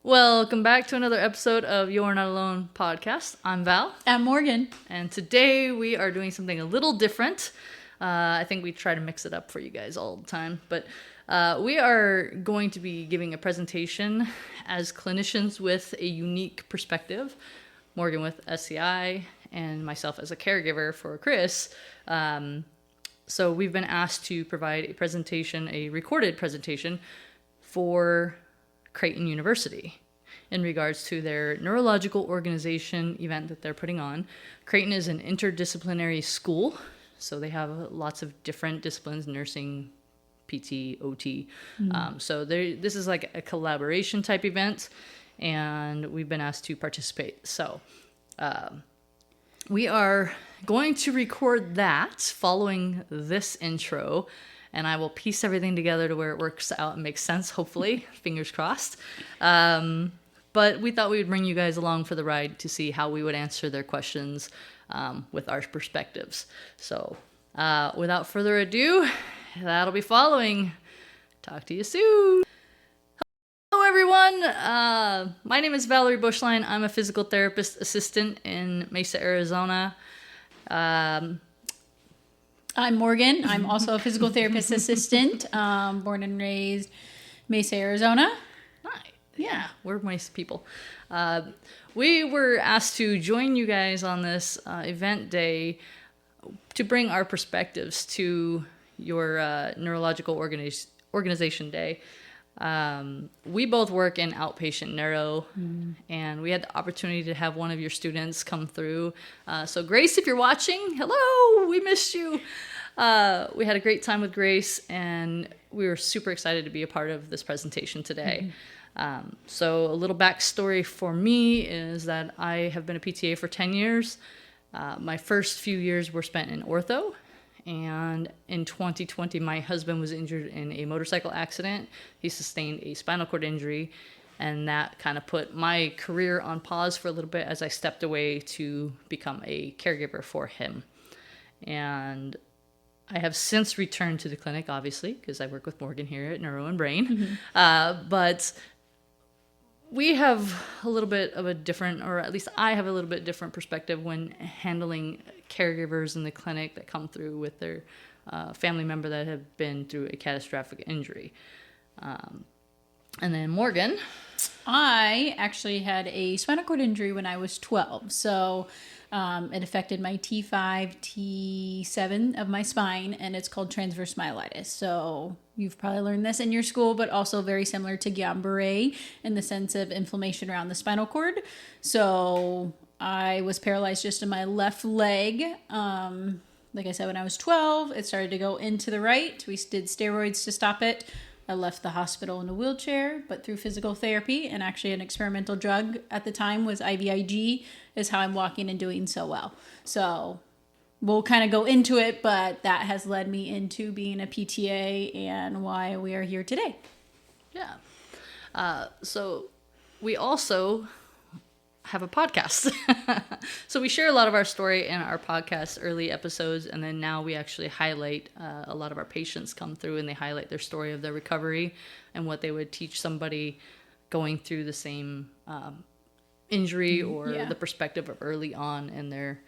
Welcome back to another episode of You're Not Alone podcast. I'm Val. I'm Morgan. And today we are doing something a little different. I think we try to mix it up for you guys all the time. But we are going to be giving a presentation as clinicians with a unique perspective. Morgan with SCI and myself as a caregiver for Chris. So we've been asked to provide a presentation, a recorded presentation for Creighton University in regards to their Neurological Organization event that they're putting on. Creighton is an interdisciplinary school, so they have lots of different disciplines, nursing, PT, OT. So this is like a collaboration type event, and we've been asked to participate. So we are going to record that following this intro, and I will piece everything together to where it works out and makes sense, hopefully. Fingers crossed. But we thought we would bring you guys along for the ride to see how we would answer their questions with our perspectives. So without further ado, that'll be following. Talk to you soon. Hello, everyone. My name is Valerie Bushline. I'm a physical therapist assistant in Mesa, Arizona. I'm Morgan. I'm also a physical therapist assistant, born and raised Mesa, Arizona. Hi. Yeah, we're Mesa people. We were asked to join you guys on this event day to bring our perspectives to your Neurological Organization Day. We both work in outpatient neuro, and we had the opportunity to have one of your students come through. So Grace, if you're watching, hello, we missed you. We had a great time with Grace, and we were super excited to be a part of this presentation today. So a little backstory for me is that I have been a PTA for 10 years. My first few years were spent in ortho. And in 2020, my husband was injured in a motorcycle accident. He sustained a spinal cord injury, and that kind of put my career on pause for a little bit as I stepped away to become a caregiver for him. And I have since returned to the clinic, obviously, because I work with Morgan here at Neuro and Brain. But we have a little bit of a different, or at least I have a little bit different perspective when handling caregivers in the clinic that come through with their family member that have been through a catastrophic injury. And then Morgan. I actually had a spinal cord injury when I was 12. So it affected my T5, T7 of my spine, and it's called transverse myelitis. So you've probably learned this in your school, but also very similar to Guillain-Barré in the sense of inflammation around the spinal cord. So I was paralyzed just in my left leg. Like I said, when I was 12, it started to go into the right. We did steroids to stop it. I left the hospital in a wheelchair, but through physical therapy and actually an experimental drug at the time was IVIG, is how I'm walking and doing so well. So we'll kind of go into it, but that has led me into being a PTA and why we are here today. Yeah. So we also have a podcast. So we share a lot of our story in our podcast early episodes, and then now we actually highlight a lot of our patients come through and they highlight their story of their recovery and what they would teach somebody going through the same injury or the perspective of early on in their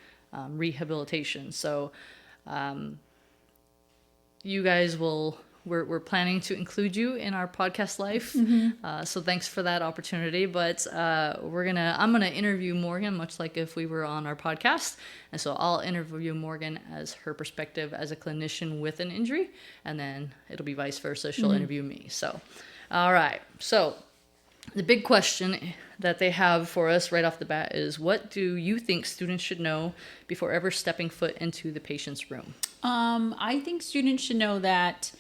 rehabilitation. So you guys will... We're planning to include you in our podcast life. So thanks for that opportunity. But I'm gonna interview Morgan, much like if we were on our podcast. And so I'll interview Morgan as her perspective as a clinician with an injury, and then it'll be vice versa. She'll interview me. So, all right. So the big question that they have for us right off the bat is, what do you think students should know before ever stepping foot into the patient's room? I think students should know that,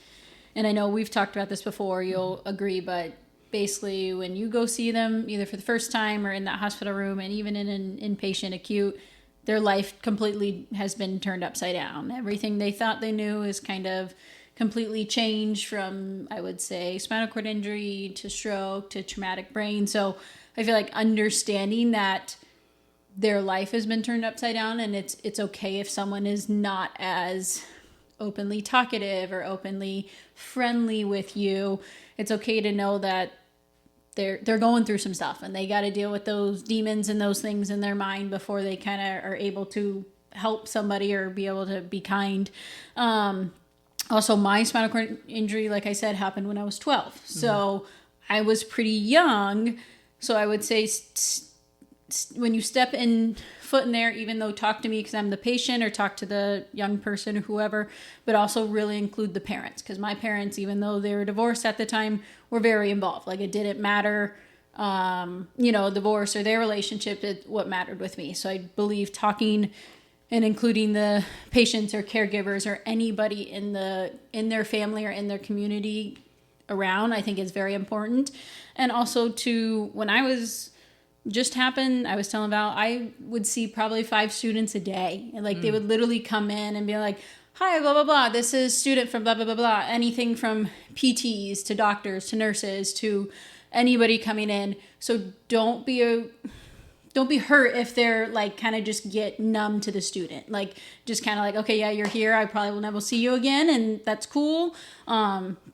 and I know we've talked about this before, you'll agree, but basically when you go see them, either for the first time or in that hospital room, and even in an inpatient acute, their life completely has been turned upside down. Everything they thought they knew is kind of completely changed from, I would say, spinal cord injury to stroke to traumatic brain. So I feel like understanding that their life has been turned upside down, and it's okay if someone is not as openly talkative or openly friendly with you. It's okay to know that they're going through some stuff and they got to deal with those demons and those things in their mind before they kind of are able to help somebody or be able to be kind. Also, my spinal cord injury, like I said, happened when I was 12. So I was pretty young. So I would say when you step foot in there, even though talk to me because I'm the patient or talk to the young person or whoever, but also really include the parents. Because my parents, even though they were divorced at the time, were very involved. Like it didn't matter, divorce or their relationship, what mattered with me. So I believe talking and including the patients or caregivers or anybody in their family or in their community around, I think is very important. And also when I was just happened, I was telling Val, I would see probably 5 students a day. And like they would literally come in and be like, hi, blah, blah, blah. This is student from blah, blah, blah, blah. Anything from PTs to doctors to nurses to anybody coming in. So don't be hurt if they're like kind of just get numb to the student. Like just kind of like, okay, yeah, you're here. I probably will never see you again. And that's cool.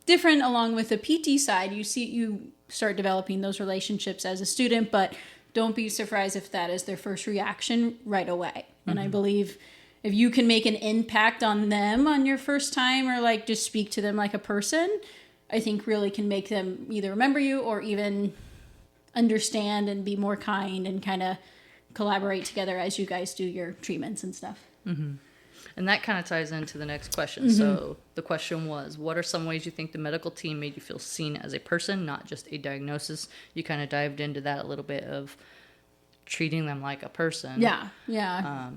Different along with the PT side, you start developing those relationships as a student, but don't be surprised if that is their first reaction right away. And I believe if you can make an impact on them on your first time or like just speak to them like a person, I think really can make them either remember you or even understand and be more kind and kind of collaborate together as you guys do your treatments and stuff. And that kind of ties into the next question. So the question was, what are some ways you think the medical team made you feel seen as a person, not just a diagnosis? You kind of dived into that a little bit of treating them like a person. Yeah.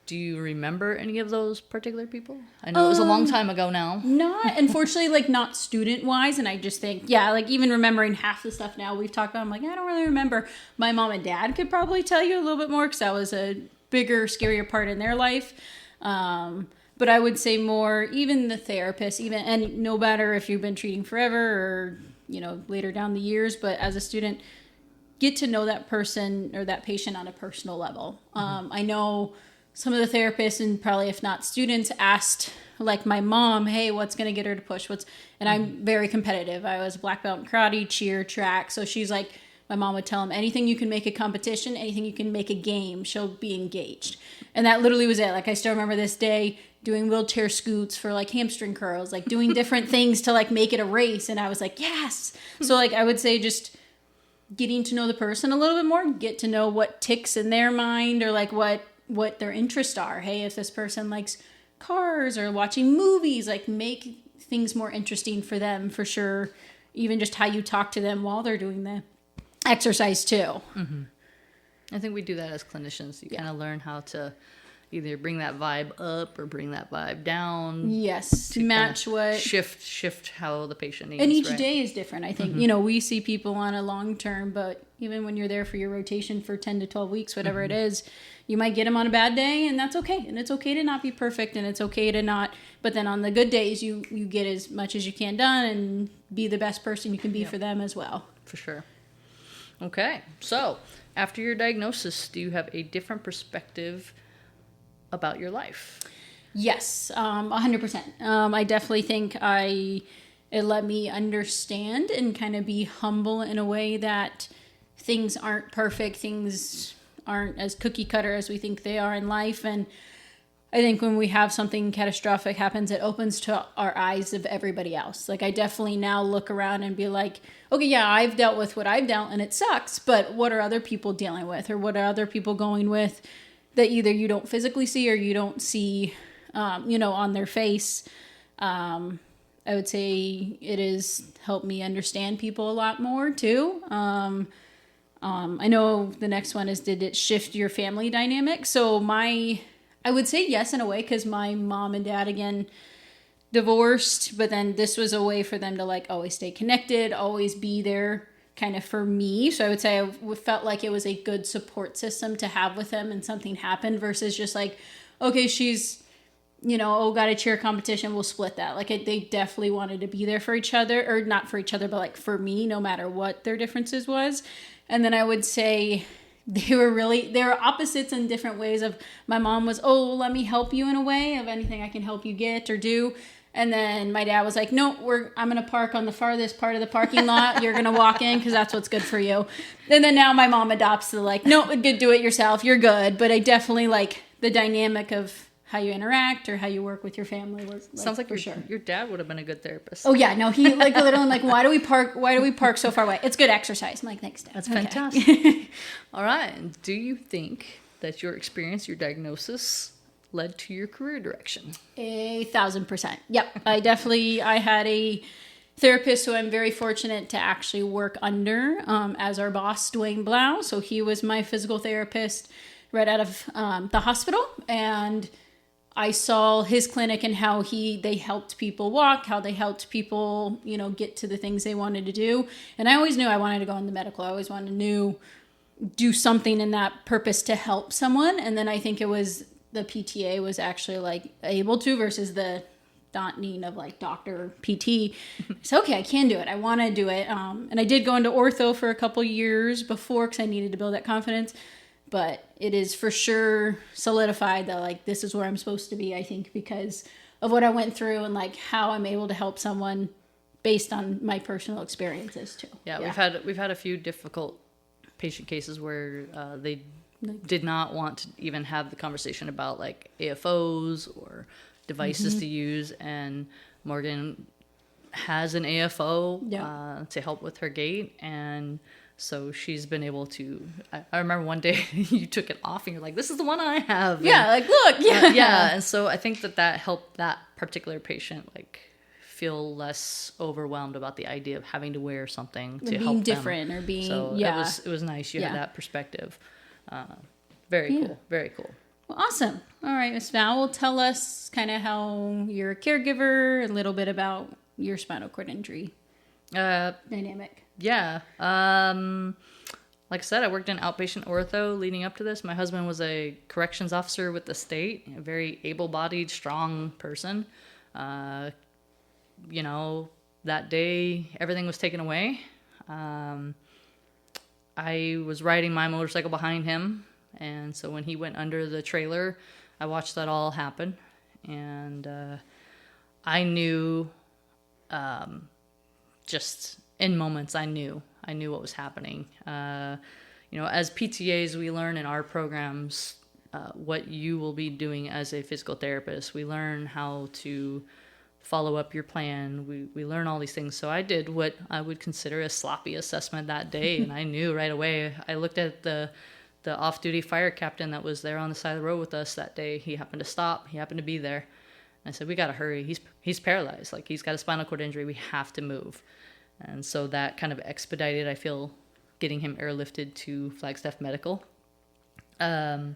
Do you remember any of those particular people? I know it was a long time ago now. Not, unfortunately, like not student-wise, and I just think, like even remembering half the stuff now we've talked about, I'm like, I don't really remember. My mom and dad could probably tell you a little bit more because that was a bigger, scarier part in their life. But I would say more, even the therapist, and no matter if you've been treating forever or, later down the years, but as a student, get to know that person or that patient on a personal level. I know some of the therapists and probably if not students asked like my mom, hey, what's going to get her to push? And I'm very competitive. I was black belt in karate, cheer, track. So she's like, my mom would tell him anything you can make a competition, anything you can make a game, she'll be engaged. And that literally was it. Like I still remember this day doing wheelchair scoots for like hamstring curls, like doing different things to like make it a race. And I was like, yes. So like I would say just getting to know the person a little bit more, get to know what ticks in their mind or like what their interests are. Hey, if this person likes cars or watching movies, like make things more interesting for them for sure. Even just how you talk to them while they're doing the exercise too. I think we do that as clinicians. You kind of learn how to either bring that vibe up or bring that vibe down. Yes, to match what shift how the patient needs. And each day is different. I think we see people on a long term, but even when you're there for your rotation for 10 to 12 weeks, whatever it is, you might get them on a bad day, and that's okay. And it's okay to not be perfect, and it's okay to not. But then on the good days, you get as much as you can done and be the best person you can be for them as well. For sure. Okay, so after your diagnosis, do you have a different perspective about your life? Yes, 100%. I definitely think it let me understand and kind of be humble in a way that things aren't perfect, things aren't as cookie cutter as we think they are in life. And I think when we have something catastrophic happens, it opens to our eyes of everybody else. Like I definitely now look around and be like, okay, yeah, I've dealt with what I've dealt and it sucks, but what are other people dealing with, or what are other people going with that either you don't physically see or you don't see, on their face. I would say it has helped me understand people a lot more too. I know the next one is, did it shift your family dynamic? So I would say yes in a way, because my mom and dad, again, divorced, but then this was a way for them to like always stay connected, always be there kind of for me. So I would say I felt like it was a good support system to have with them and something happened versus just like, okay, she's, got a cheer competition, we'll split that. Like they definitely wanted to be there for each other, or not for each other, but like for me, no matter what their differences was. And then I would say they were opposites in different ways of, my mom was, oh, let me help you in a way of anything I can help you get or do. And then my dad was like, no, I'm going to park on the farthest part of the parking lot. You're going to walk in because that's what's good for you. And then now my mom adopts the like, no, do it yourself. You're good. But I definitely like the dynamic of how you interact or how you work with your family was like, sounds like your dad would have been a good therapist. Oh yeah, no, he like literally like, why do we park so far away? It's good exercise. I'm like, thanks, Dad. That's fantastic. All right. And do you think that your experience, your diagnosis, led to your career direction? 1,000%. Yep. I had a therapist who I'm very fortunate to actually work under as our boss, Dwayne Blau. So he was my physical therapist right out of the hospital. And I saw his clinic and how they helped people walk, how they helped people, get to the things they wanted to do. And I always knew I wanted to go into medical. I always wanted to do something in that purpose to help someone. And then I think it was the PTA was actually like able to versus the daunting of like doctor PT. So, okay, I can do it. I want to do it. And I did go into ortho for a couple years before because I needed to build that confidence. But it is for sure solidified that like this is where I'm supposed to be, I think, because of what I went through and like how I'm able to help someone based on my personal experiences too. Yeah. We've had a few difficult patient cases where they did not want to even have the conversation about like AFOs or devices to use, and Morgan has an AFO to help with her gait, and so she's been able to. I remember one day you took it off and you're like, "This is the one I have." Yeah, like look, yeah, and so I think that helped that particular patient like feel less overwhelmed about the idea of having to wear something to help them. Being different or being it was nice you had that perspective. Very cool. Very cool. Well, awesome. All right, Miss Val, will tell us kind of how you're a caregiver, a little bit about your spinal cord injury dynamic. Yeah. Like I said, I worked in outpatient ortho leading up to this. My husband was a corrections officer with the state, a very able-bodied, strong person. That day, everything was taken away. I was riding my motorcycle behind him, and so when he went under the trailer, I watched that all happen, and I knew, just in moments, I knew what was happening. As PTAs, we learn in our programs what you will be doing as a physical therapist. We learn how to follow up your plan. We learn all these things. So I did what I would consider a sloppy assessment that day, and I knew right away. I looked at the off-duty fire captain that was there on the side of the road with us that day. He happened to stop. He happened to be there. And I said, "We got to hurry. He's paralyzed. Like, he's got a spinal cord injury. We have to move." And so that kind of expedited, I feel, getting him airlifted to Flagstaff Medical. I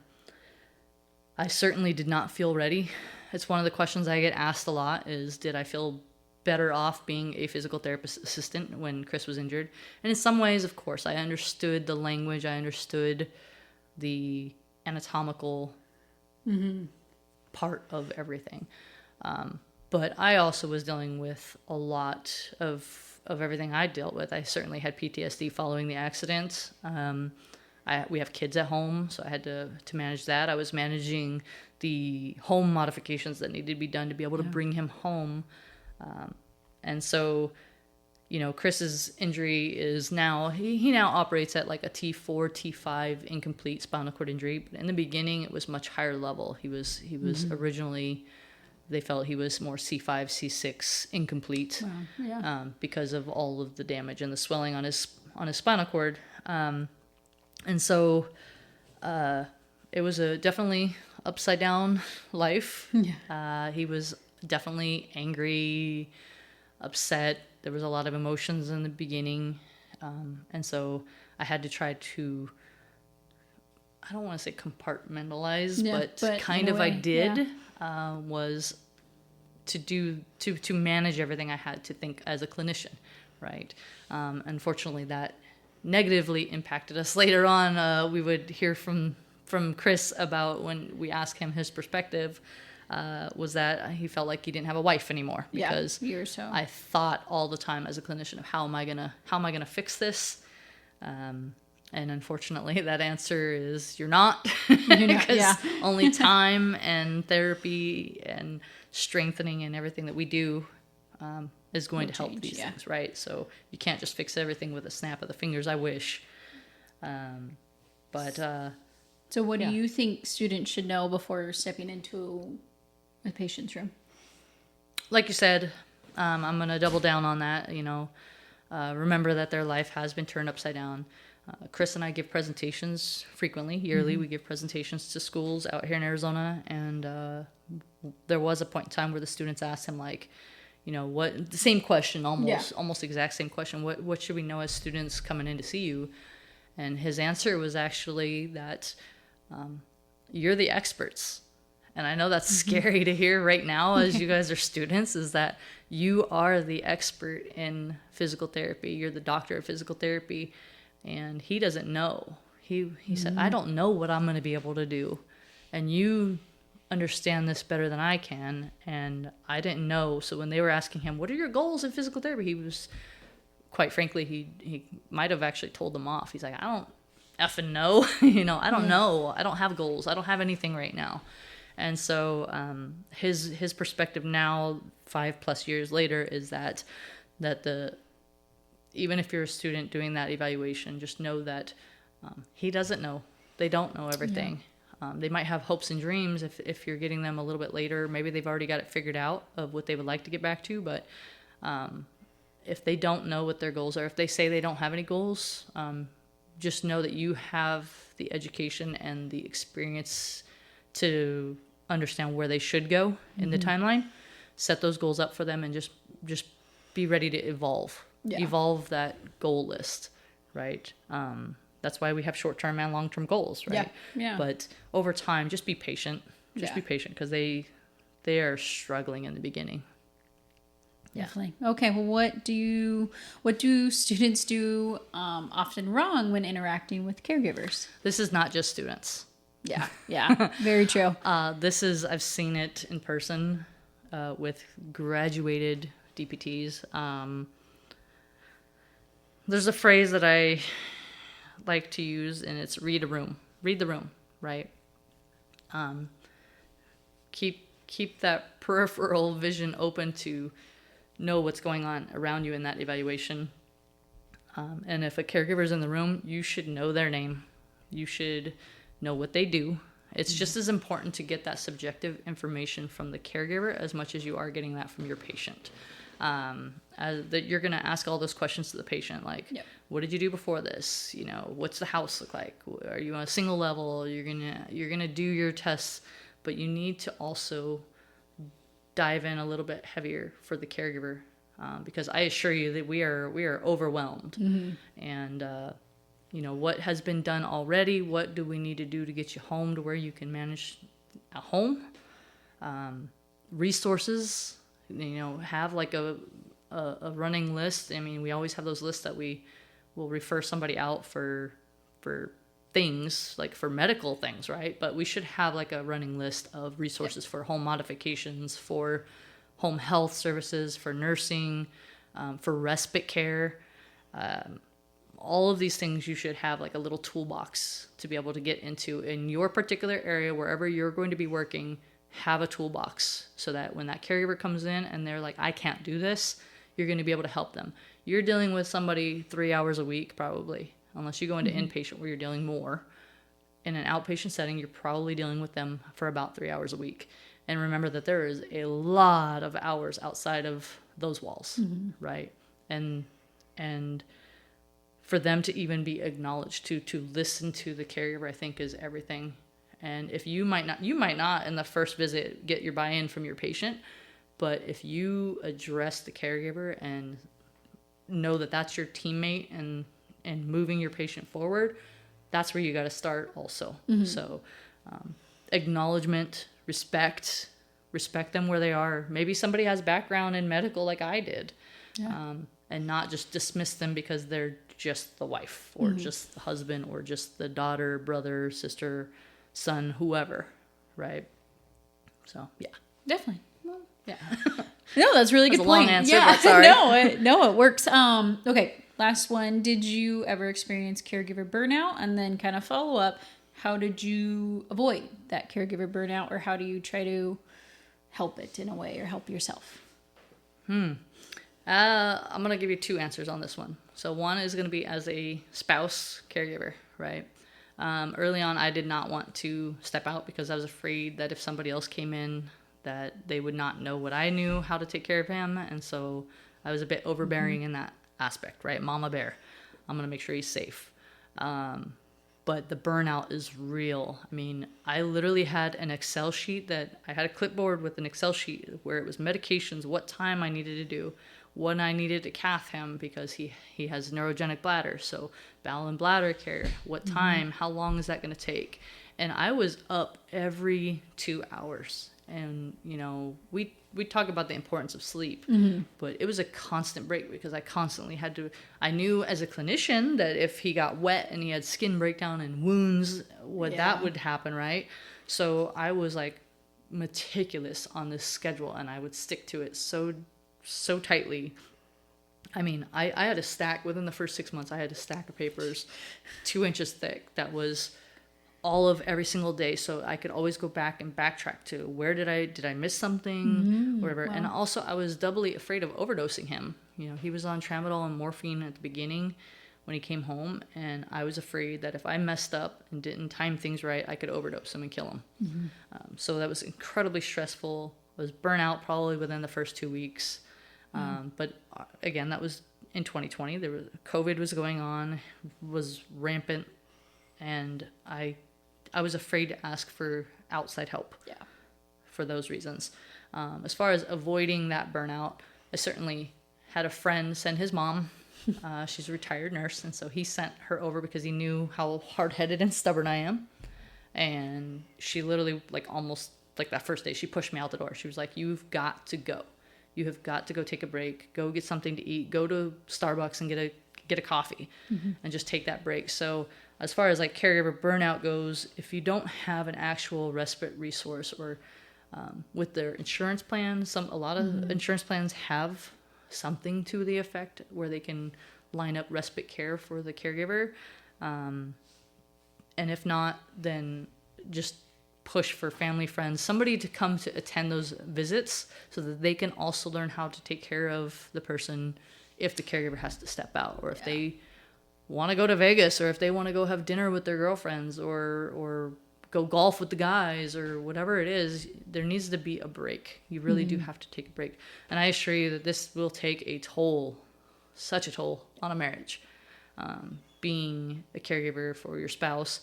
certainly did not feel ready. It's one of the questions I get asked a lot is, did I feel better off being a physical therapist assistant when Chris was injured? And in some ways, of course, I understood the language. I understood the anatomical part of everything. But I also was dealing with a lot of everything I dealt with. I certainly had PTSD following the accident. We have kids at home, so I had to manage that. I was managing the home modifications that needed to be done to be able to bring him home. And so, Chris's injury is now, he now operates at like a T4, T5 incomplete spinal cord injury. But in the beginning, it was much higher level. He was originally, they felt he was more C5, C6 incomplete. Wow. Yeah. Because of all of the damage and the swelling on his spinal cord. And so it was a definitely upside down life. Yeah. He was definitely angry, upset. There was a lot of emotions in the beginning. And so I had to try to, I don't want to say compartmentalize, but kind of I did, was to manage everything I had to think as a clinician, right? Unfortunately, that negatively impacted us later on. We would hear from Chris about when we asked him his perspective, was that he felt like he didn't have a wife anymore because I thought all the time as a clinician of how am I gonna fix this, And unfortunately, that answer is you're not, You're not, because yeah. only time and therapy and strengthening and everything that we do is going Will to help change, these yeah. things, right? So you can't just fix everything with a snap of the fingers. I wish. But So what Yeah. do you think students should know before stepping into a patient's room? like you said, I'm going to double down on that. Remember that their life has been turned upside down. Chris and I give presentations frequently, yearly. We give presentations to schools out here in Arizona, and there was a point in time where the students asked him, like, what the same question, almost exact same question. What should we know as students coming in to see you? And his answer was actually that you're the experts. And I know that's scary to hear right now as you guys are students, is that you are the expert in physical therapy. You're the doctor of physical therapy. And he doesn't know. He said, I don't know what I'm going to be able to do. And you understand this better than I can. And I didn't know. So when they were asking him, what are your goals in physical therapy? He was, quite frankly, he might have actually told them off. He's like, I don't effing know. I don't know. I don't have goals. I don't have anything right now. And so his perspective now, 5+ years later, is that even if you're a student doing that evaluation, just know that he doesn't know. They don't know everything. They might have hopes and dreams if you're getting them a little bit later. Maybe they've already got it figured out of what they would like to get back to. But if they don't know what their goals are, if they say they don't have any goals, just know that you have the education and the experience to understand where they should go in the timeline. Set those goals up for them and just be ready to evolve. Yeah. Evolve that goal list, right? That's why we have short-term and long-term goals, right? Yeah. But over time, just be patient. Just Yeah. be patient, because they are struggling in the beginning. Yeah. Definitely. Okay. Well, what do students do often wrong when interacting with caregivers? This is not just students. Yeah. Yeah. Very true. I've seen it in person with graduated DPTs. There's a phrase that I like to use, and it's read the room, right? Keep that peripheral vision open to know what's going on around you in that evaluation. And if a caregiver's in the room, you should know their name. You should know what they do. It's just as important to get that subjective information from the caregiver as much as you are getting that from your patient. That you're going to ask all those questions to the patient, like, what did you do before this? What's the house look like? Are you on a single level? You're gonna do your tests, but you need to also dive in a little bit heavier for the caregiver, because I assure you that we are overwhelmed. And what has been done already? What do we need to do to get you home to where you can manage at home? Resources. Have like a running list. I mean, we always have those lists that we will refer somebody out for things, like for medical things, right? But we should have like a running list of resources for home modifications, for home health services, for nursing, for respite care. All of these things you should have like a little toolbox to be able to get into in your particular area, wherever you're going to be working. Have a toolbox so that when that caregiver comes in and they're like, I can't do this, you're going to be able to help them. You're dealing with somebody 3 hours a week, probably, unless you go into inpatient where you're dealing more. In an outpatient setting, you're probably dealing with them for about 3 hours a week. And remember that there is a lot of hours outside of those walls, right? And for them to even be acknowledged, to listen to the caregiver, I think is everything. And if you might not in the first visit get your buy-in from your patient, but if you address the caregiver and know that that's your teammate and moving your patient forward, that's where you got to start also. So acknowledgement, respect them where they are. Maybe somebody has background in medical like I did, and not just dismiss them because they're just the wife or just the husband or just the daughter, brother, sister, son, whoever, right? So Definitely. No, that's a really good a point. long answer, but sorry. No, it works. Okay, last one, did you ever experience caregiver burnout? And then kind of follow up, how did you avoid that caregiver burnout, or how do you try to help it in a way or help yourself? I'm going to give you two answers on this one. So one is going to be as a spouse caregiver, right? Early on, I did not want to step out because I was afraid that if somebody else came in, that they would not know what I knew how to take care of him. And so I was a bit overbearing in that aspect, right? Mama bear. I'm going to make sure he's safe. But the burnout is real. I mean, I literally had an Excel sheet that I had a clipboard with an Excel sheet where it was medications, what time I needed to do, when I needed to cath him because he has neurogenic bladder. So bowel and bladder care, what time, how long is that going to take? And I was up every 2 hours. And, you know, we talk about the importance of sleep, but it was a constant break because I constantly had to, I knew as a clinician that if he got wet and he had skin breakdown and wounds, that would happen, right? So I was like meticulous on this schedule and I would stick to it so tightly. I mean, I had a stack within the first 6 months. I had a stack of papers 2 inches thick that was all of every single day, so I could always go back and backtrack to where did I miss something, whatever. Wow. And also I was doubly afraid of overdosing him. You know, he was on tramadol and morphine at the beginning when he came home, and I was afraid that if I messed up and didn't time things right, I could overdose him and kill him. So that was incredibly stressful. I was burnt probably within the first 2 weeks. But again, that was in 2020. COVID was going on, was rampant, and I was afraid to ask for outside help for those reasons. As far as avoiding that burnout, I certainly had a friend send his mom. She's a retired nurse, and so he sent her over because he knew how hard-headed and stubborn I am. And she literally, almost that first day, she pushed me out the door. She was like, "You've got to go. You have got to go take a break. Go get something to eat. Go to Starbucks and get a coffee, and just take that break." So as far as caregiver burnout goes, if you don't have an actual respite resource or with their insurance plans, a lot of insurance plans have something to the effect where they can line up respite care for the caregiver. And if not, then just push for family, friends, somebody to come to attend those visits so that they can also learn how to take care of the person if the caregiver has to step out, or if they want to go to Vegas, or if they want to go have dinner with their girlfriends, or go golf with the guys, or whatever it is. There needs to be a break. You really do have to take a break. And I assure you that this will take a toll, such a toll on a marriage, being a caregiver for your spouse.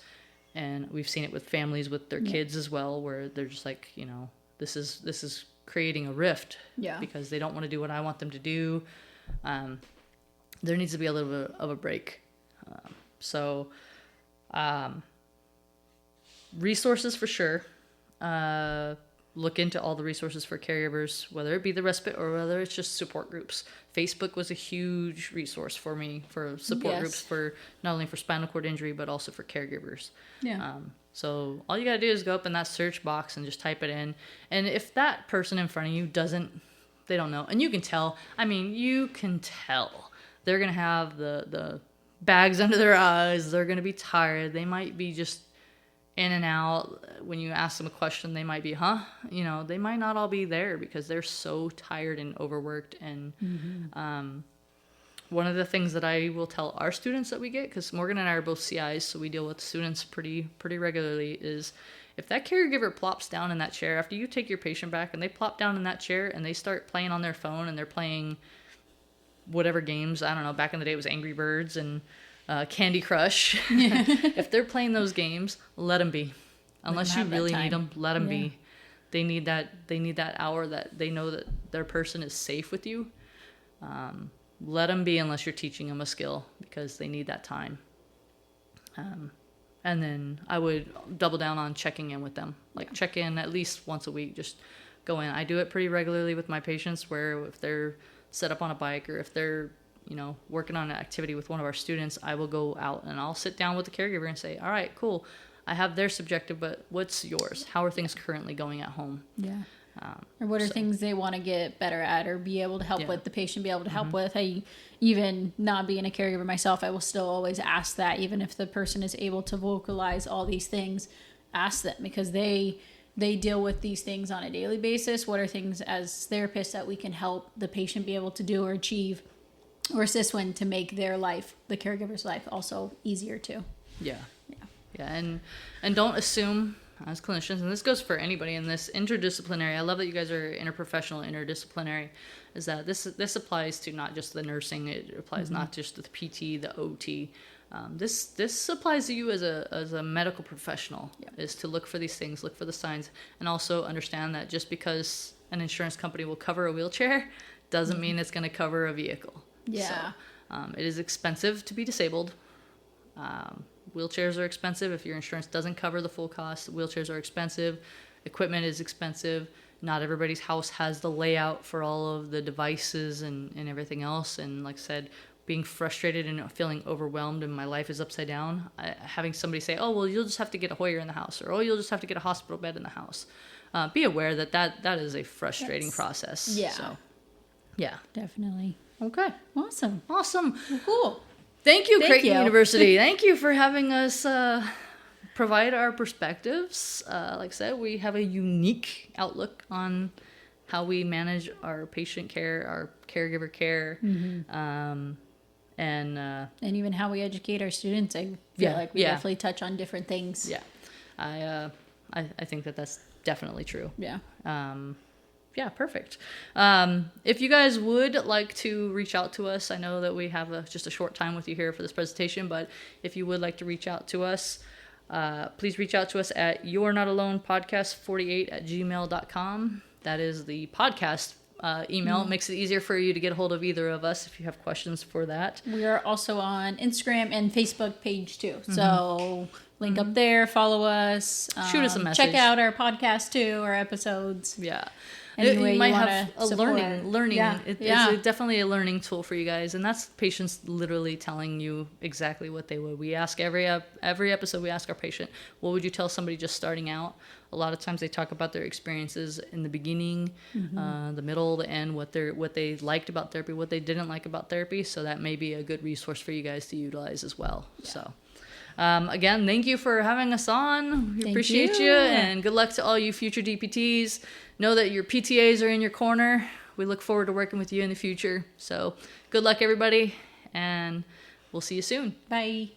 And we've seen it with families with their kids as well, where they're just like, you know, this is creating a rift because they don't want to do what I want them to do. There needs to be a little bit of a break. Resources for sure. Look into all the resources for caregivers, whether it be the respite or whether it's just support groups. Facebook was a huge resource for me for support groups, for not only for spinal cord injury, but also for caregivers. So all you got to do is go up in that search box and just type it in. And if that person in front of you they don't know. And you can tell, they're going to have the bags under their eyes. They're going to be tired. They might be just in and out. When you ask them a question, they might be, they might not all be there because they're so tired and overworked. And one of the things that I will tell our students that we get, because Morgan and I are both CIs, so we deal with students pretty regularly, is if that caregiver plops down in that chair after you take your patient back and they plop down in that chair and they start playing on their phone and they're playing whatever games, I don't know, back in the day it was Angry Birds and Candy Crush. If they're playing those games, let them be. Unless you really need them, let them be. They need that hour that they know that their person is safe with you. Let them be unless you're teaching them a skill, because they need that time. And then I would double down on checking in with them. Check in at least once a week. Just go in. I do it pretty regularly with my patients, where if they're set up on a bike or if they're working on an activity with one of our students, I will go out and I'll sit down with the caregiver and say, all right, cool. I have their subjective, but what's yours? How are things currently going at home? Or what are things they want to get better at or be able to help with, the patient be able to help with. Even not being a caregiver myself, I will still always ask that, even if the person is able to vocalize all these things, ask them, because they deal with these things on a daily basis. What are things as therapists that we can help the patient be able to do or achieve or assist when to make their life, the caregiver's life, also easier too. Yeah. And don't assume as clinicians, and this goes for anybody in this interdisciplinary. I love that you guys are interprofessional, interdisciplinary. Is that this applies to not just the nursing? It applies not just to the PT, the OT. This applies to you as a medical professional. Is to look for these things, look for the signs, and also understand that just because an insurance company will cover a wheelchair doesn't mean it's going to cover a vehicle. Yeah. So, it is expensive to be disabled. Wheelchairs are expensive. If your insurance doesn't cover the full cost, wheelchairs are expensive. Equipment is expensive. Not everybody's house has the layout for all of the devices and everything else. And like I said, being frustrated and feeling overwhelmed and my life is upside down, having somebody say, oh, well, you'll just have to get a Hoyer in the house, or oh, you'll just have to get a hospital bed in the house. Be aware that is a frustrating process. Yeah. So, yeah. Definitely. Okay. Awesome. Well, Cool. Thank you, Thank Creighton you. University. Thank you for having us provide our perspectives. Like I said, we have a unique outlook on how we manage our patient care, our caregiver care, and even how we educate our students. I feel like we definitely touch on different things. Yeah, I think that's definitely true. Yeah. Yeah, perfect. If you guys would like to reach out to us, I know that we have just a short time with you here for this presentation, but if you would like to reach out to us, please reach out to us at you're-not-alone-podcast48@gmail.com. That is the podcast email. It makes it easier for you to get a hold of either of us if you have questions for that. We are also on Instagram and Facebook page too. So link up there, follow us. Shoot us a message. Check out our podcast too, our episodes. Yeah. Anyway, you might you have a support. learning. Yeah. It's definitely a learning tool for you guys, and that's patients literally telling you exactly what they would. We ask every episode. We ask our patient, "What would you tell somebody just starting out?" A lot of times they talk about their experiences in the beginning, the middle, the end, what they liked about therapy, what they didn't like about therapy. So that may be a good resource for you guys to utilize as well. Yeah. So. Again, thank you for having us on. We appreciate you, and good luck to all you future DPTs. Know that your PTAs are in your corner. We look forward to working with you in the future. So good luck, everybody, and we'll see you soon. Bye.